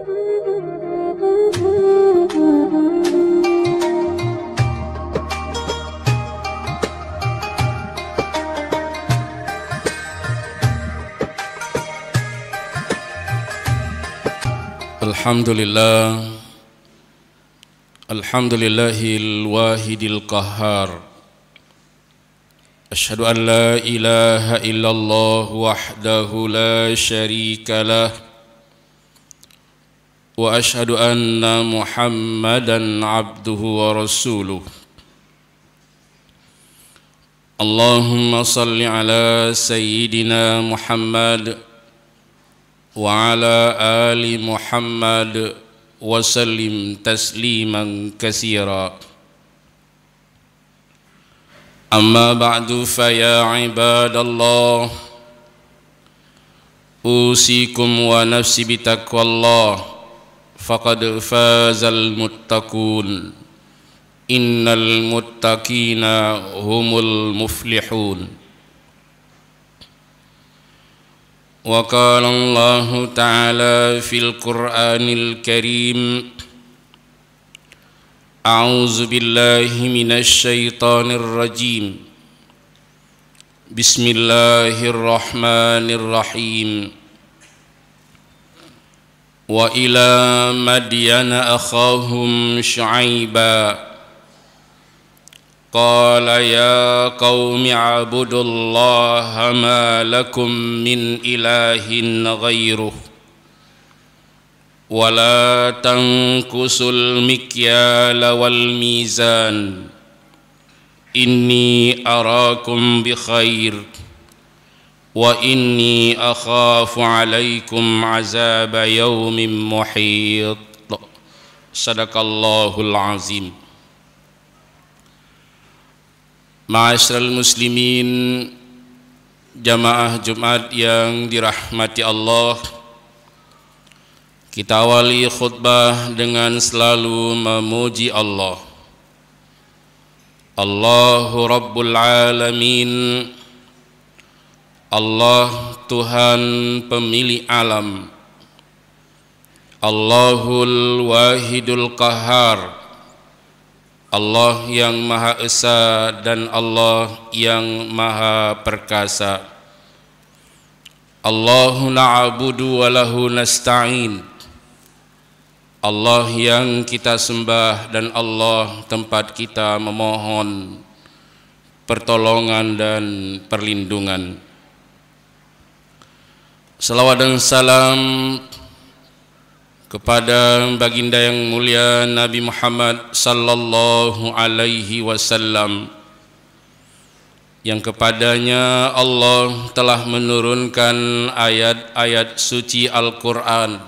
Alhamdulillah, alhamdulillahil wahidil qahhar. Asyhadu an la ilaha illallah wahdahu la syarika lah, wa asyhadu anna Muhammadan abduhu wa rasuluh. Allahumma salli ala sayyidina Muhammad wa ala ali Muhammad wa sallim tasliman katsira. Amma ba'du, fa ya ibadallah, usikum wa nafsi bitaqwallah, faqad fazal muttaqun, innal muttaqina humul muflihun. Wa qala Allah ta'ala fil Qur'anil Karim, a'udzu billahi minasy syaithanir rajim. Bismillahirrahmanirrahim. Wa ila madyana akhahum Syu'aiba qala ya qaumi a'budullaha ma lakum min ilahin ghairuh wa la tanqusul mikyala wal mizan inni arakum bi khair wa inni akhafu alaikum azaba yaumin muhit. Sadaqallahul azim. Ma'asyiral muslimin, jamaah Jumat yang dirahmati Allah, kita awali khutbah dengan selalu memuji Allah. Allahu Rabbul Alamin, Allah Tuhan pemilik alam, Allahul Wahidul Qahhar, Allah yang Maha Esa dan Allah yang Maha Perkasa. Allahu na'budu wa lahu nasta'in, Allah yang kita sembah dan Allah tempat kita memohon pertolongan dan perlindungan. Salawat dan salam kepada baginda yang mulia Nabi Muhammad sallallahu alaihi wasallam, yang kepadanya Allah telah menurunkan ayat-ayat suci Al-Quran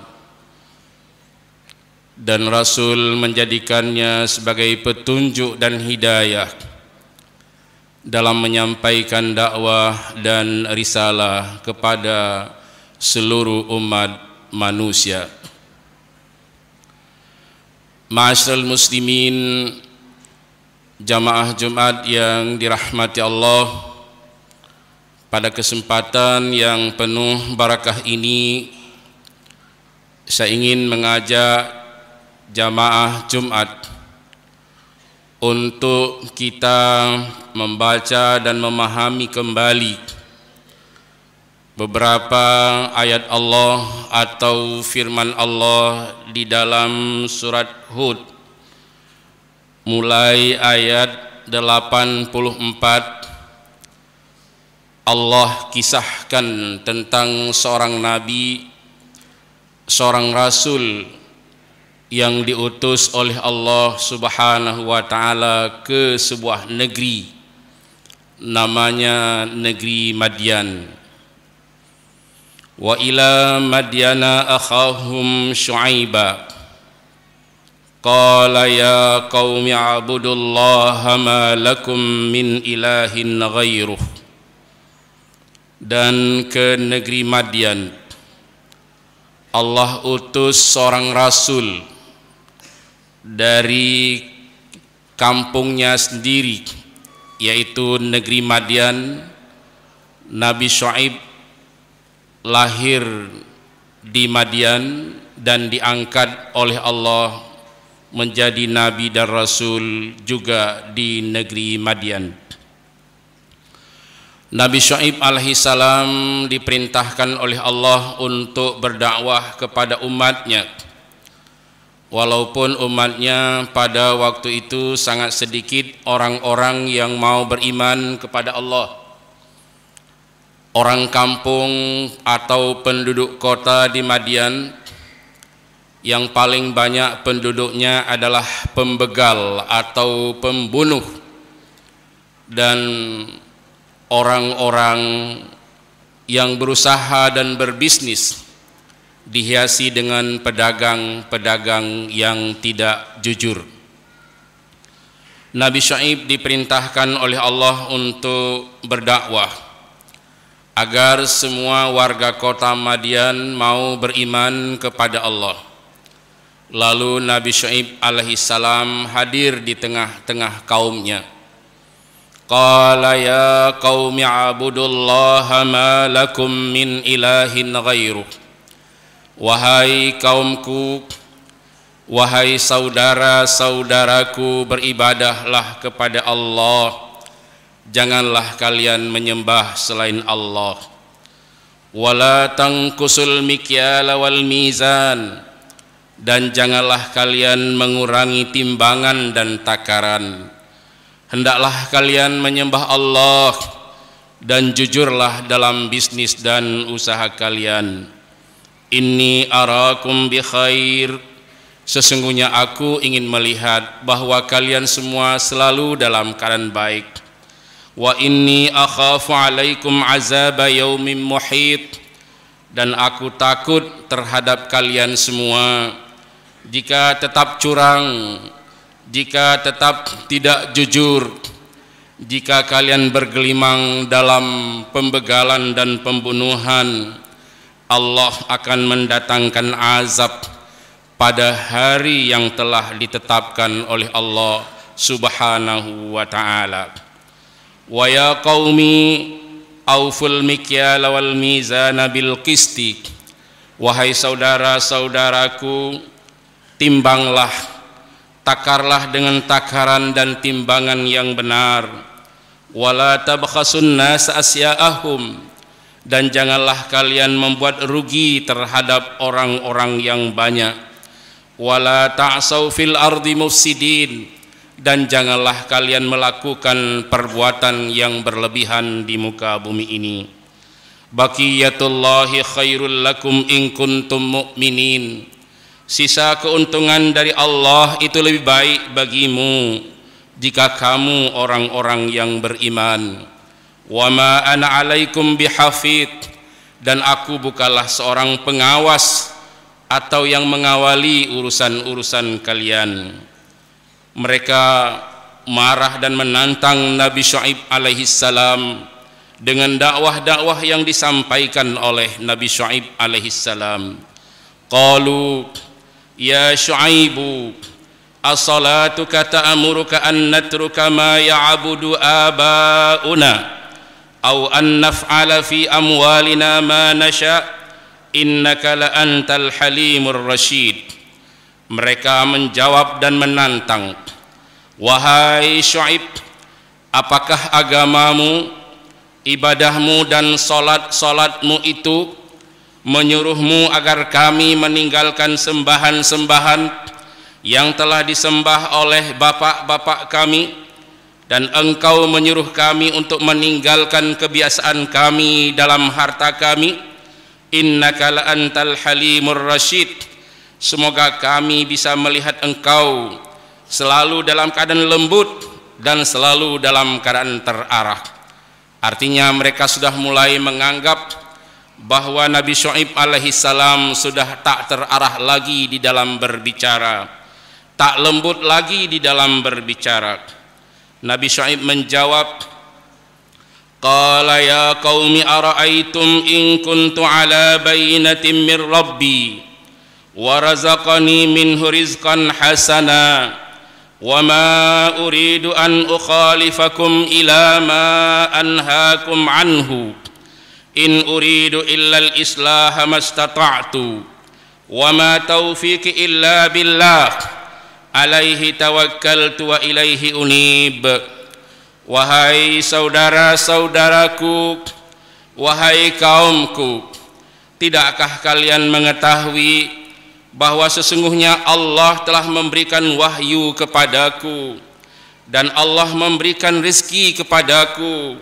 dan Rasul menjadikannya sebagai petunjuk dan hidayah dalam menyampaikan dakwah dan risalah kepada seluruh umat manusia. Ma'asyiral muslimin, jamaah Jumat yang dirahmati Allah, pada kesempatan yang penuh barakah ini saya ingin mengajak jamaah Jumat untuk kita membaca dan memahami kembali beberapa ayat Allah atau firman Allah di dalam surat Hud, mulai ayat 84. Allah kisahkan tentang seorang nabi, seorang rasul yang diutus oleh Allah Subhanahu wa taala ke sebuah negeri namanya negeri Madyan. Wa ila madyana akhahum Syu'aiba qala ya qaumi a'budullaha ma lakum min ilahin ghairuh. Dan ke negeri Madyan Allah utus seorang rasul dari kampungnya sendiri, yaitu negeri Madyan. Nabi Syu'aib lahir di Madyan dan diangkat oleh Allah menjadi nabi dan rasul juga di negeri Madian. Nabi Syuaib alaihissalam diperintahkan oleh Allah untuk berdakwah kepada umatnya, walaupun umatnya pada waktu itu sangat sedikit orang-orang yang mau beriman kepada Allah. Orang kampung atau penduduk kota di Madian yang paling banyak penduduknya adalah pembegal atau pembunuh dan orang-orang yang berusaha dan berbisnis, dihiasi dengan pedagang-pedagang yang tidak jujur. Nabi Syuaib diperintahkan oleh Allah untuk berdakwah agar semua warga kota Madian mau beriman kepada Allah. Lalu Nabi Syuaib alaihissalam hadir di tengah-tengah kaumnya. Qala ya qaumi abudullaha ma lakum min ilahin ghairuh. Wahai kaumku, wahai saudara-saudaraku, beribadahlah kepada Allah, janganlah kalian menyembah selain Allah. Wala tangkusul mikyala wal mizan, dan janganlah kalian mengurangi timbangan dan takaran. Hendaklah kalian menyembah Allah dan jujurlah dalam bisnis dan usaha kalian. Inni arakum bi khair, sesungguhnya aku ingin melihat bahwa kalian semua selalu dalam keadaan baik. Wa inni akhafu alaikum azaba yaumin muhit, dan aku takut terhadap kalian semua jika tetap curang, jika tetap tidak jujur, jika kalian bergelimang dalam pembegalan dan pembunuhan, Allah akan mendatangkan azab pada hari yang telah ditetapkan oleh Allah Subhanahu wa ta'ala. Wa ya qaumi auful mikyala wal mizana bil qisti, wahai saudara-saudaraku, timbanglah, takarlah dengan takaran dan timbangan yang benar. Wala tabkhasun nas asya'ahum, dan janganlah kalian membuat rugi terhadap orang-orang yang banyak. Wala ta'saw fil ardi mufsidin, dan janganlah kalian melakukan perbuatan yang berlebihan di muka bumi ini. Baqiyatullahi khairul lakum in kuntum mu'minin, sisa keuntungan dari Allah itu lebih baik bagimu jika kamu orang-orang yang beriman. Wa ma ana alaikum bihafid, dan aku bukanlah seorang pengawas atau yang mengawali urusan-urusan kalian. Mereka marah dan menantang Nabi Syuaib alaihissalam dengan dakwah-dakwah yang disampaikan oleh Nabi Syuaib alaihissalam. Qalu ya Syuaibu, as-salatuka ta'amuruka an natruka ma ya'budu aba'una aw an naf'ala fi amwalina ma nasha' innaka la antal halimur rasyid. Mereka menjawab dan menantang, wahai Syuaib, apakah agamamu, ibadahmu dan salat-salatmu itu menyuruhmu agar kami meninggalkan sembahan-sembahan yang telah disembah oleh bapak-bapak kami, dan engkau menyuruh kami untuk meninggalkan kebiasaan kami dalam harta kami? Innaka la antal halimur rasyid, semoga kami bisa melihat engkau selalu dalam keadaan lembut dan selalu dalam keadaan terarah. Artinya mereka sudah mulai menganggap bahwa Nabi Syuaib alaihissalam sudah tak terarah lagi di dalam berbicara, tak lembut lagi di dalam berbicara. Nabi Syuaib menjawab, qala ya qaumi ara'aitum in kuntu ala bayyinatin min rabbi wa razaqani minhu rizqan hasana wa ma uridu an ukhalifakum ila ma anhaakum anhu in uridu illa al-islaha mastata'tu wa ma taufiqi illa billah, alaihi tawakkaltu wa ilaihi unib. Wahai saudara-saudaraku, wahai kaumku, tidakkah kalian mengetahui bahwa sesungguhnya Allah telah memberikan wahyu kepadaku dan Allah memberikan rezeki kepadaku.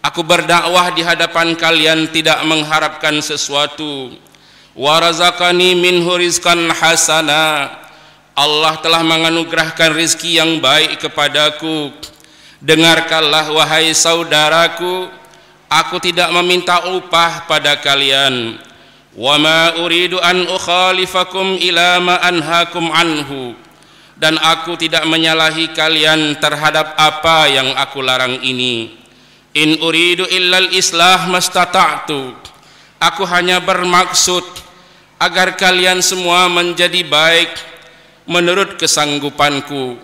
Aku berdakwah di hadapan kalian tidak mengharapkan sesuatu. Wa razaqani minhu rizqan hasana, Allah telah menganugerahkan rezeki yang baik kepadaku. Dengarkanlah wahai saudaraku, aku tidak meminta upah pada kalian. Wa ma uridu an ukhalifakum ila ma anhaakum anhu, dan aku tidak menyalahi kalian terhadap apa yang aku larang ini. In uridu illal islah mastata'tu, aku hanya bermaksud agar kalian semua menjadi baik menurut kesanggupanku.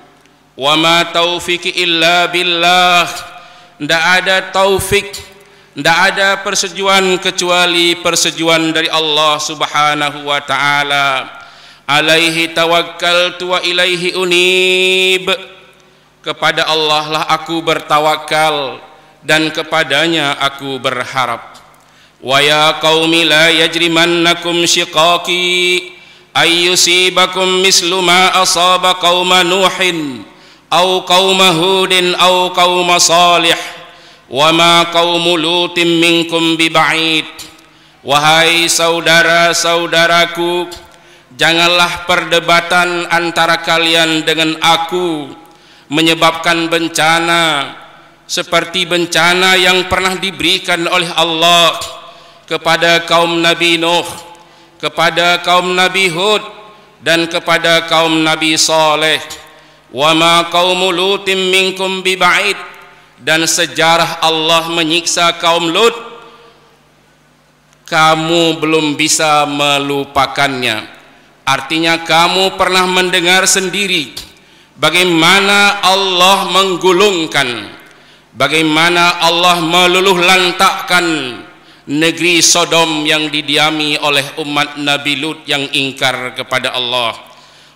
Wa ma taufiqi illa billah, tidak ada taufik, tidak ada persetujuan kecuali persetujuan dari Allah Subhanahu wa taala. Alaihi tawakkaltu wa ilaihi unib, kepada Allah lah aku bertawakal dan kepadanya aku berharap. Wa ya qaumi la yajrimannakum shiqaqi ayyusibakum mislu ma asaba qauma nuhin aw qauma hudin aw qauma salih wa ma qaumu lutin minkum biba'id. Wahai saudara-saudaraku, janganlah perdebatan antara kalian dengan aku menyebabkan bencana seperti bencana yang pernah diberikan oleh Allah kepada kaum Nabi Nuh, kepada kaum Nabi Hud, dan kepada kaum Nabi Saleh. Wa ma qaumu lutin minkum biba'id, dan sejarah Allah menyiksa kaum Lut kamu belum bisa melupakannya. Artinya kamu pernah mendengar sendiri bagaimana Allah menggulungkan, bagaimana Allah meluluh lantakkan negeri Sodom yang didiami oleh umat Nabi Lut yang ingkar kepada Allah.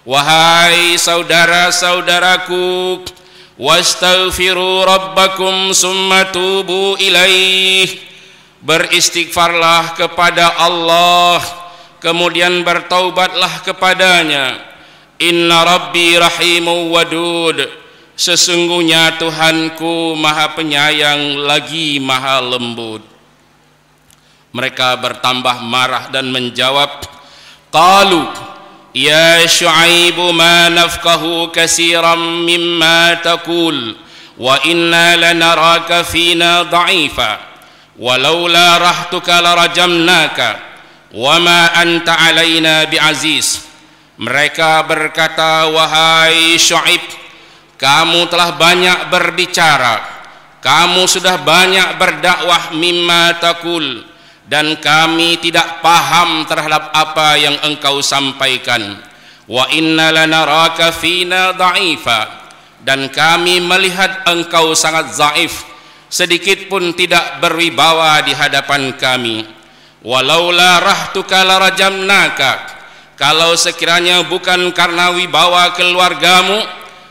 Wahai saudara-saudaraku, wastaghfiru rabbakum summa tubu ilaih, beristighfarlah kepada Allah kemudian bertaubatlah kepadanya. Inna rabbi rahimu wadud, sesungguhnya Tuhanku maha penyayang lagi maha lembut. Mereka bertambah marah dan menjawab, qalu ya Syu'aibu ma nafqahu katsiran mimma taqul wa inna lanaraka fina dha'ifa walaula rahtuka larajamnaka wa ma anta alaina bi'aziz. Mereka berkata, wahai Syu'aib, kamu telah banyak berbicara, kamu sudah banyak berdakwah mimma taqul, dan kami tidak paham terhadap apa yang engkau sampaikan. Wa inna lanaraka fina dha'ifa, dan kami melihat engkau sangat zaif, sedikit pun tidak berwibawa di hadapan kami. Walaula rahtuka larajamnaka, kalau sekiranya bukan karena wibawa keluargamu,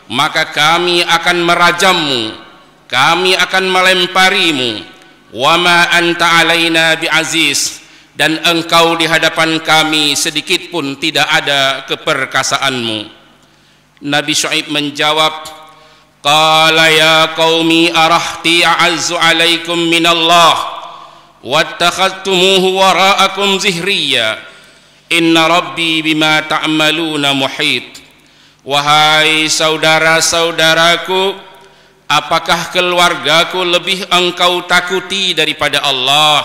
maka kami akan merajammu, kami akan melemparimu. Wa ma anta alaina bi'aziz, dan engkau di hadapan kami sedikit pun tidak ada keperkasaanmu. Nabi Syu'aib menjawab, qala ya qaumi arahti a'azzu alaikum minallah wattakhadtumuhu wara'akum zihriya inna rabbi bima ta'maluna muhit. Wahai saudara-saudaraku, apakah keluargaku lebih engkau takuti daripada Allah,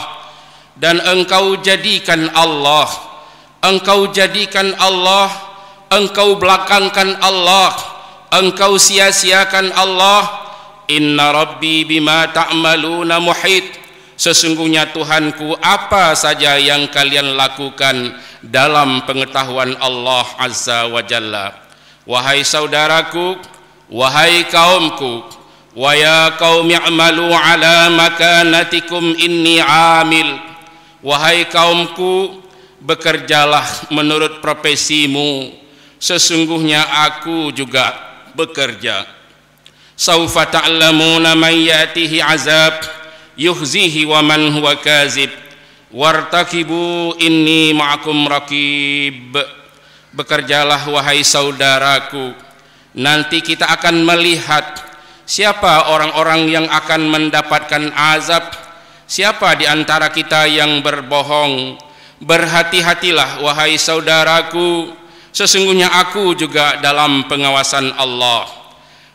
dan engkau jadikan Allah, engkau belakangkan Allah, engkau sia-siakan Allah. Inna rabbi bima ta'maluna muhit, sesungguhnya Tuhanku apa saja yang kalian lakukan dalam pengetahuan Allah Azza wa Jalla. Wahai saudaraku, wahai kaumku, wa ya qaumi i'malu ala makanatikum inni amil. Wahai kaumku, bekerjalah menurut profesimu, sesungguhnya aku juga bekerja. Saufa ta'lamuna man ya'tihi azab yukhzihi wa man huwa kazib wartaqibu inni ma'akum raqib. Bekerjalah wahai saudaraku, nanti kita akan melihat siapa orang-orang yang akan mendapatkan azab, siapa di antara kita yang berbohong. Berhati-hatilah wahai saudaraku, sesungguhnya aku juga dalam pengawasan Allah.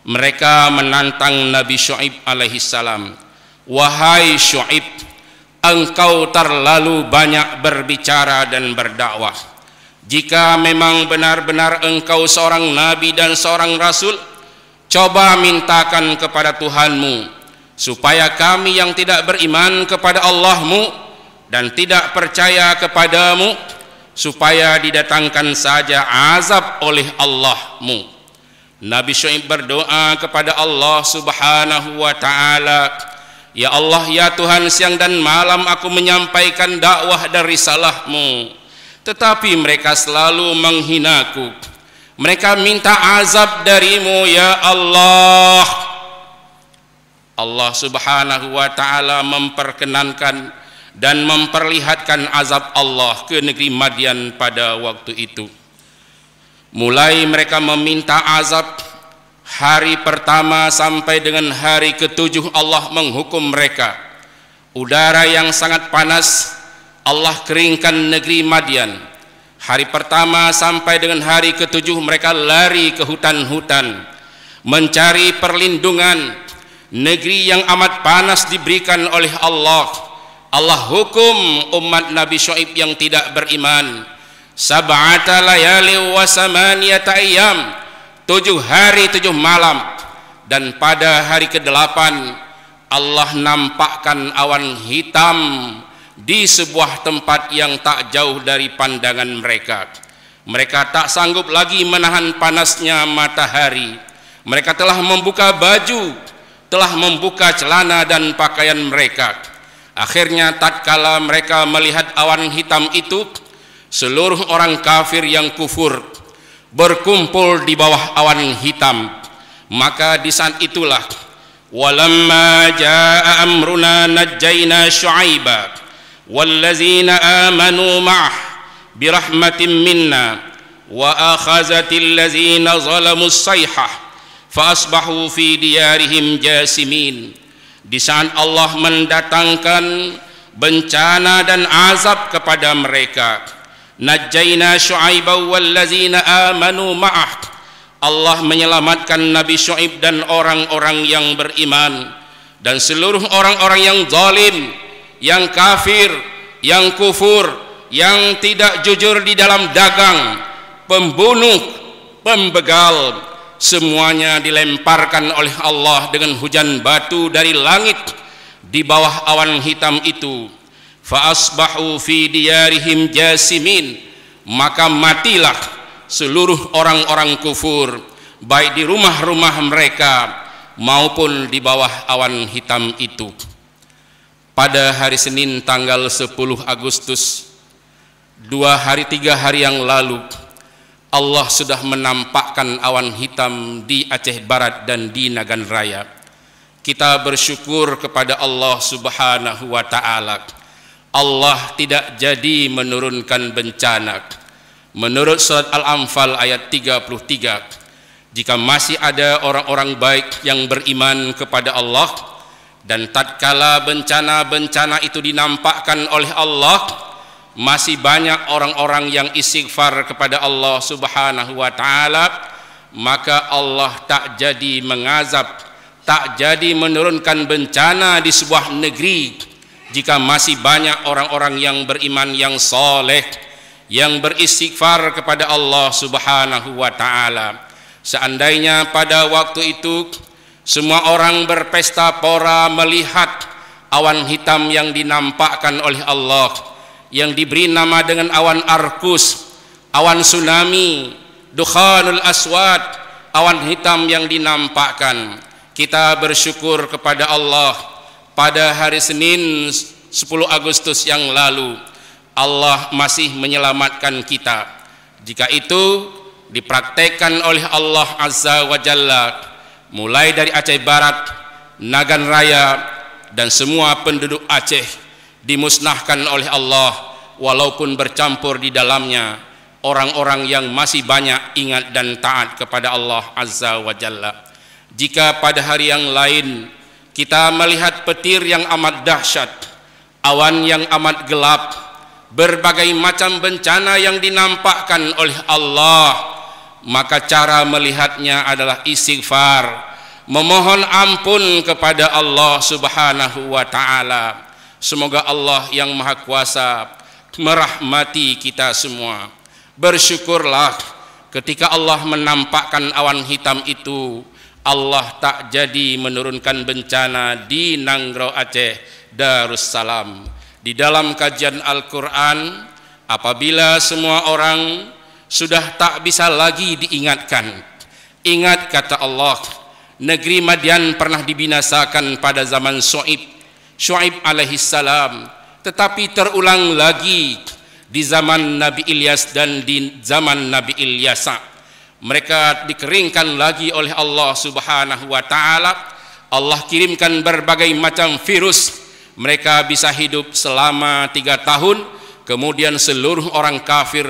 Mereka menantang Nabi Syuaib alaihissalam. Wahai Syuaib, engkau terlalu banyak berbicara dan berdakwah. Jika memang benar-benar engkau seorang nabi dan seorang rasul, coba mintakan kepada Tuhanmu supaya kami yang tidak beriman kepada Allahmu dan tidak percaya kepadamu, supaya didatangkan saja azab oleh Allahmu. Nabi Syuaib berdoa kepada Allah subhanahu wa ta'ala, ya Allah, ya Tuhan, siang dan malam aku menyampaikan dakwah dan risalahmu, tetapi mereka selalu menghinaku. Mereka minta azab darimu ya Allah. Allah subhanahu wa ta'ala memperkenankan dan memperlihatkan azab Allah ke negeri Madian pada waktu itu. Mulai mereka meminta azab, hari pertama sampai dengan hari ketujuh Allah menghukum mereka. Udara yang sangat panas, Allah keringkan negeri Madian. Hari pertama sampai dengan hari ketujuh mereka lari ke hutan-hutan mencari perlindungan. Negeri yang amat panas diberikan oleh Allah. Allah hukum umat Nabi Syuaib yang tidak beriman. Sab'ata layali wa samaniyata ayyam, 7 hari 7 malam. Dan pada hari ke-8 Allah nampakkan awan hitam di sebuah tempat yang tak jauh dari pandangan mereka. Mereka tak sanggup lagi menahan panasnya matahari. Mereka telah membuka baju, telah membuka celana dan pakaian mereka. Akhirnya tatkala mereka melihat awan hitam itu, seluruh orang kafir yang kufur berkumpul di bawah awan hitam. Maka di saat itulah, walamma jaa amruna najjayna Syuaiba wallazina amanu ma'ah birahmatin minna wa akhazatil ladzina zalamus sayhah fa asbahu fi diyarihim jasimin. Di saat Allah mendatangkan bencana dan azab kepada mereka, najjayna Syuaiba wallazina amanu ma'ah, Allah menyelamatkan Nabi Syuaib dan orang-orang yang beriman, dan seluruh orang-orang yang zalim, yang kafir, yang kufur, yang tidak jujur di dalam dagang, pembunuh, pembegal, semuanya dilemparkan oleh Allah dengan hujan batu dari langit di bawah awan hitam itu. Fa asbahu fi diyarihim jasimin, maka matilah seluruh orang-orang kufur, baik di rumah-rumah mereka maupun di bawah awan hitam itu. Pada hari Senin tanggal 10 Agustus, 3 hari yang lalu, Allah sudah menampakkan awan hitam di Aceh Barat dan di Nagan Raya. Kita bersyukur kepada Allah subhanahu wa ta'ala. Allah tidak jadi menurunkan bencana. Menurut surat Al-Anfal ayat 33, jika masih ada orang-orang baik yang beriman kepada Allah, dan tatkala bencana-bencana itu dinampakkan oleh Allah, masih banyak orang-orang yang istighfar kepada Allah subhanahu wa ta'ala, maka Allah tak jadi mengazab, tak jadi menurunkan bencana di sebuah negeri jika masih banyak orang-orang yang beriman, yang soleh, yang beristighfar kepada Allah subhanahu wa ta'ala. Seandainya pada waktu itu semua orang berpesta pora melihat awan hitam yang dinampakkan oleh Allah, yang diberi nama dengan awan Arkus, awan tsunami, dukhanul aswad, awan hitam yang dinampakkan. Kita bersyukur kepada Allah, pada hari Senin 10 Agustus yang lalu Allah masih menyelamatkan kita. Jika itu dipraktekkan oleh Allah Azza wa Jalla, mulai dari Aceh Barat, Nagan Raya, dan semua penduduk Aceh dimusnahkan oleh Allah, walaupun bercampur di dalamnya orang-orang yang masih banyak ingat dan taat kepada Allah Azza wa Jalla. Jika pada hari yang lain kita melihat petir yang amat dahsyat, awan yang amat gelap, berbagai macam bencana yang dinampakkan oleh Allah, maka cara melihatnya adalah istighfar, memohon ampun kepada Allah Subhanahu wa Ta'ala. Semoga Allah yang Maha Kuasa merahmati kita semua. Bersyukurlah ketika Allah menampakkan awan hitam itu, Allah tak jadi menurunkan bencana di Nanggro Aceh Darussalam. Di dalam kajian Al-Quran, apabila semua orang sudah tak bisa lagi diingatkan, ingat kata Allah, negeri Madian pernah dibinasakan pada zaman Syuaib alaihissalam, tetapi terulang lagi di zaman Nabi Ilyas dan di zaman Nabi Ilyasa. Mereka dikeringkan lagi oleh Allah Subhanahu wa Ta'ala. Allah kirimkan berbagai macam virus. Mereka bisa hidup selama 3 tahun, kemudian seluruh orang kafir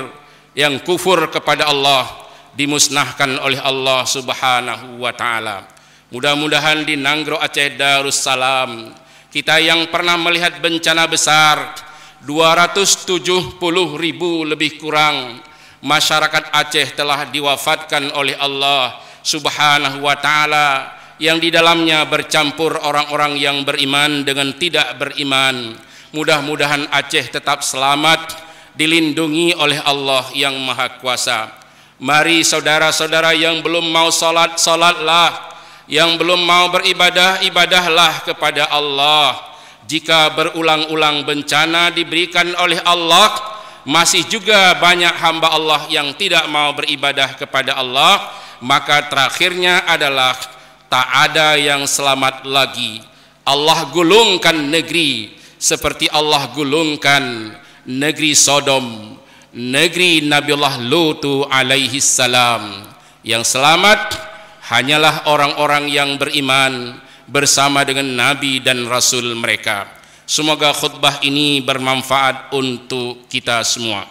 yang kufur kepada Allah dimusnahkan oleh Allah Subhanahu wa Ta'ala. Mudah-mudahan di Nanggro Aceh Darussalam, kita yang pernah melihat bencana besar, 270.000 lebih kurang masyarakat Aceh telah diwafatkan oleh Allah Subhanahu wa Ta'ala, yang di dalamnya bercampur orang-orang yang beriman dengan tidak beriman. Mudah-mudahan Aceh tetap selamat, dilindungi oleh Allah yang Maha Kuasa. Mari saudara-saudara yang belum mau salat, salatlah. Yang belum mau beribadah, ibadahlah kepada Allah. Jika berulang-ulang bencana diberikan oleh Allah, masih juga banyak hamba Allah yang tidak mau beribadah kepada Allah, maka terakhirnya adalah tak ada yang selamat lagi. Allah gulungkan negeri seperti Allah gulungkan negeri Sodom, negeri Nabiullah Lutu alaihi salam. Yang selamat hanyalah orang-orang yang beriman bersama dengan Nabi dan Rasul mereka. Semoga khutbah ini bermanfaat untuk kita semua.